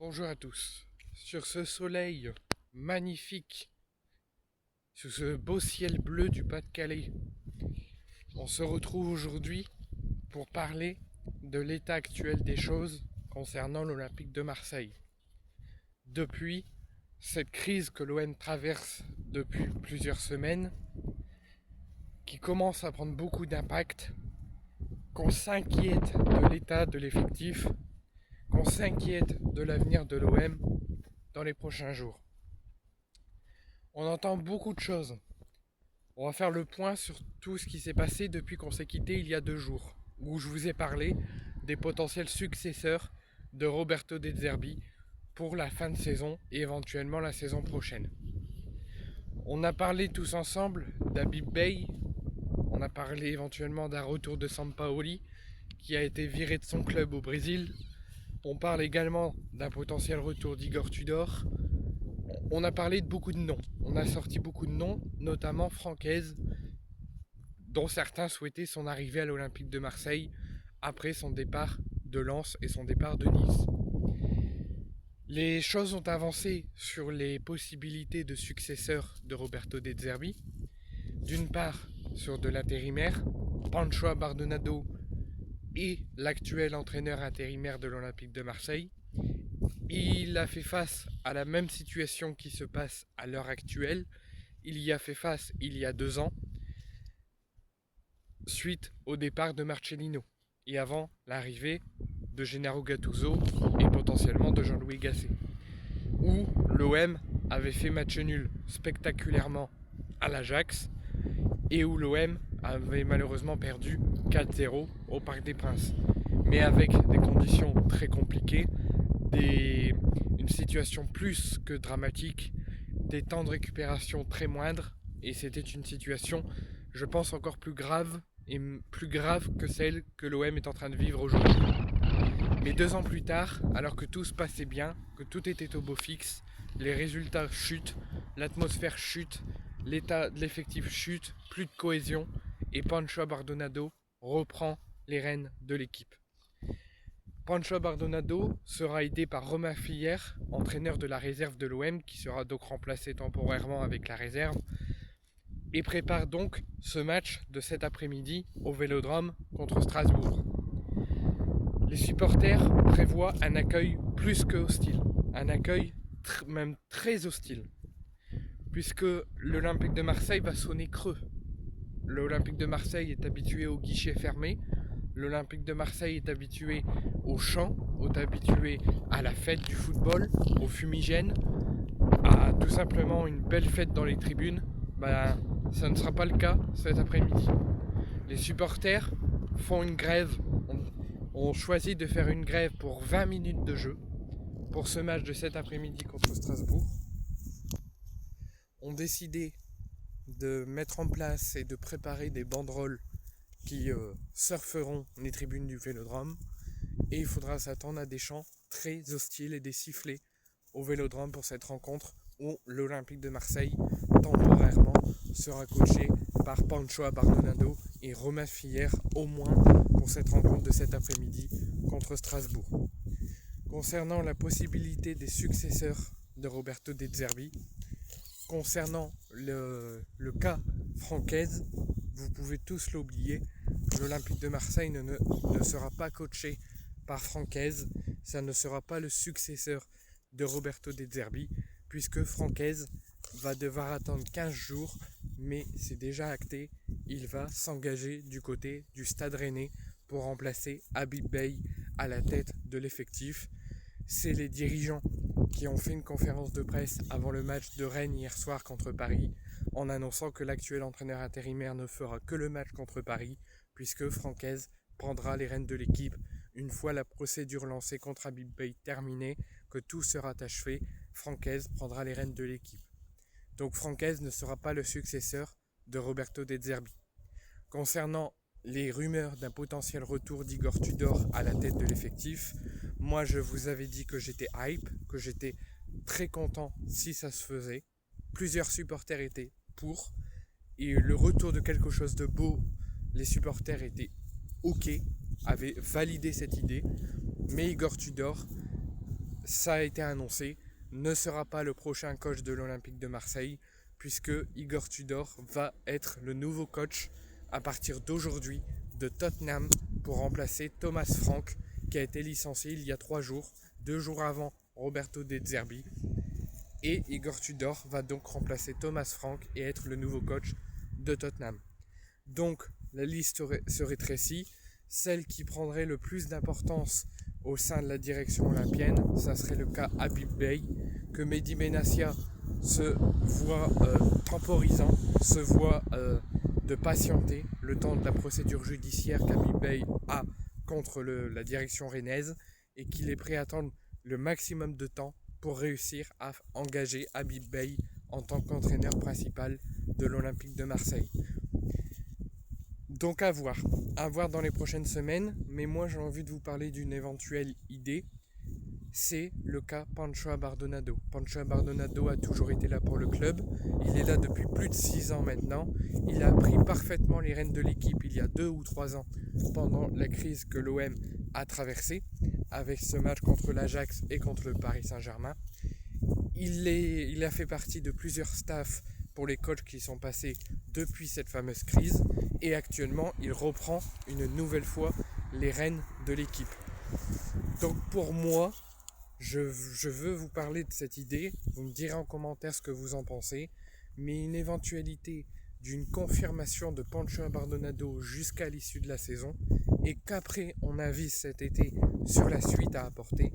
Bonjour à tous. Sur ce soleil magnifique, sur ce beau ciel bleu du Pas-de-Calais, on se retrouve aujourd'hui pour parler de l'état actuel des choses concernant l'Olympique de Marseille. Depuis cette crise que l'OM traverse depuis plusieurs semaines, qui commence à prendre beaucoup d'impact, qu'on s'inquiète de l'état de l'effectif, qu'on s'inquiète de l'avenir de l'OM dans les prochains jours. On entend beaucoup de choses. On va faire le point sur tout ce qui s'est passé depuis qu'on s'est quitté il y a 2 jours, où je vous ai parlé des potentiels successeurs de Roberto De Zerbi pour la fin de saison et éventuellement la saison prochaine. On a parlé tous ensemble d'Habib Beye, on a parlé éventuellement d'un retour de Sampaoli qui a été viré de son club au Brésil. On parle également d'un potentiel retour d'Igor Tudor. On a parlé de beaucoup de noms. On a sorti beaucoup de noms, notamment Francaise, dont certains souhaitaient son arrivée à l'Olympique de Marseille après son départ de Lens et son départ de Nice. Les choses ont avancé sur les possibilités de successeurs de Roberto De Zerbi. D'une part, sur de l'intérimaire, Pancho Bardonado est l'actuel entraîneur intérimaire de l'Olympique de Marseille. Il a fait face à la même situation qui se passe à l'heure actuelle. Il y a fait face il y a 2 ans, suite au départ de Marcelino et avant l'arrivée de Gennaro Gattuso et potentiellement de Jean-Louis Gasset, où l'OM avait fait match nul spectaculairement à l'Ajax et où l'OM avait malheureusement perdu 4-0 au Parc des Princes, mais avec des conditions très compliquées, une situation plus que dramatique, des temps de récupération très moindres, et c'était une situation, je pense, encore plus grave et plus grave que celle que l'OM est en train de vivre aujourd'hui. Mais 2 ans plus tard, alors que tout se passait bien, que tout était au beau fixe, les résultats chutent, l'atmosphère chute, l'état de l'effectif chute, plus de cohésion, et Pancho Bardonado reprend les rênes de l'équipe. Pancho Bardonado sera aidé par Romain Filière, entraîneur de la réserve de l'OM, qui sera donc remplacé temporairement avec la réserve, et prépare donc ce match de cet après-midi au Vélodrome contre Strasbourg. Les supporters prévoient un accueil plus que hostile, un accueil même très hostile, puisque l'Olympique de Marseille va sonner creux. L'Olympique de Marseille est habitué au guichet fermé, l'Olympique de Marseille est habitué au chant, est habitué à la fête du football, au fumigène, à tout simplement une belle fête dans les tribunes. Ça ne sera pas le cas cet après-midi. Les supporters font une grève, ont choisi de faire une grève pour 20 minutes de jeu pour ce match de cet après-midi contre Strasbourg. Ont décidé de mettre en place et de préparer des banderoles qui surferont les tribunes du Vélodrome, et il faudra s'attendre à des chants très hostiles et des sifflets au Vélodrome pour cette rencontre où l'Olympique de Marseille temporairement sera coaché par Pancho Bardonado et Romain Filière au moins pour cette rencontre de cet après-midi contre Strasbourg. Concernant la possibilité des successeurs de Roberto De Zerbi, concernant le cas Francaise, vous pouvez tous l'oublier, l'Olympique de Marseille ne sera pas coaché par Francaise, ça ne sera pas le successeur de Roberto De Zerbi, puisque Francaise va devoir attendre 15 jours, mais c'est déjà acté, il va s'engager du côté du Stade Rennais pour remplacer Habib Beye à la tête de l'effectif. C'est les dirigeants qui ont fait une conférence de presse avant le match de Rennes hier soir contre Paris, en annonçant que l'actuel entraîneur intérimaire ne fera que le match contre Paris, puisque Francaise prendra les rênes de l'équipe une fois la procédure lancée contre Habib Beye terminée, que tout sera achevé. Francaise prendra les rênes de l'équipe. Donc Francaise ne sera pas le successeur de Roberto De Zerbi. Concernant les rumeurs d'un potentiel retour d'Igor Tudor à la tête de l'effectif, moi je vous avais dit que j'étais hype, que j'étais très content si ça se faisait. Plusieurs supporters étaient pour, et le retour de quelque chose de beau, les supporters étaient ok, avaient validé cette idée, mais Igor Tudor ça a été annoncé, ne sera pas le prochain coach de l'Olympique de Marseille, puisque Igor Tudor va être le nouveau coach à partir d'aujourd'hui de Tottenham pour remplacer Thomas Frank, qui a été licencié il y a 3 jours, 2 jours avant Roberto De Zerbi. Et Igor Tudor va donc remplacer Thomas Frank et être le nouveau coach de Tottenham. Donc la liste se rétrécit. Celle qui prendrait le plus d'importance au sein de la direction olympienne, ça serait le cas Habib Beye, que Mehdi Benassia se voit temporisant, se voit de patienter le temps de la procédure judiciaire qu'Habib Beye a contre la direction rennaise et qu'il est prêt à attendre le maximum de temps pour réussir à engager Habib Beye en tant qu'entraîneur principal de l'Olympique de Marseille. Donc à voir dans les prochaines semaines, mais moi j'ai envie de vous parler d'une éventuelle idée, c'est le cas Pancho Abardonado. Pancho Abardonado a toujours été là pour le club, il est là depuis plus de 6 ans maintenant, il a pris parfaitement les rênes de l'équipe il y a 2 ou 3 ans pendant la crise que l'OM a traversée, avec ce match contre l'Ajax et contre le Paris Saint-Germain. Il a fait partie de plusieurs staffs pour les coachs qui sont passés depuis cette fameuse crise et actuellement il reprend une nouvelle fois les rênes de l'équipe. Donc pour moi, je veux vous parler de cette idée, vous me direz en commentaire ce que vous en pensez, mais une éventualité d'une confirmation de Pancho Abardonado jusqu'à l'issue de la saison et qu'après on avise cet été sur la suite à apporter,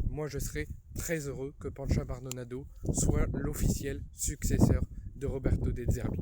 moi je serais très heureux que Pancho Abardonado soit l'officiel successeur de Roberto De Zerbi.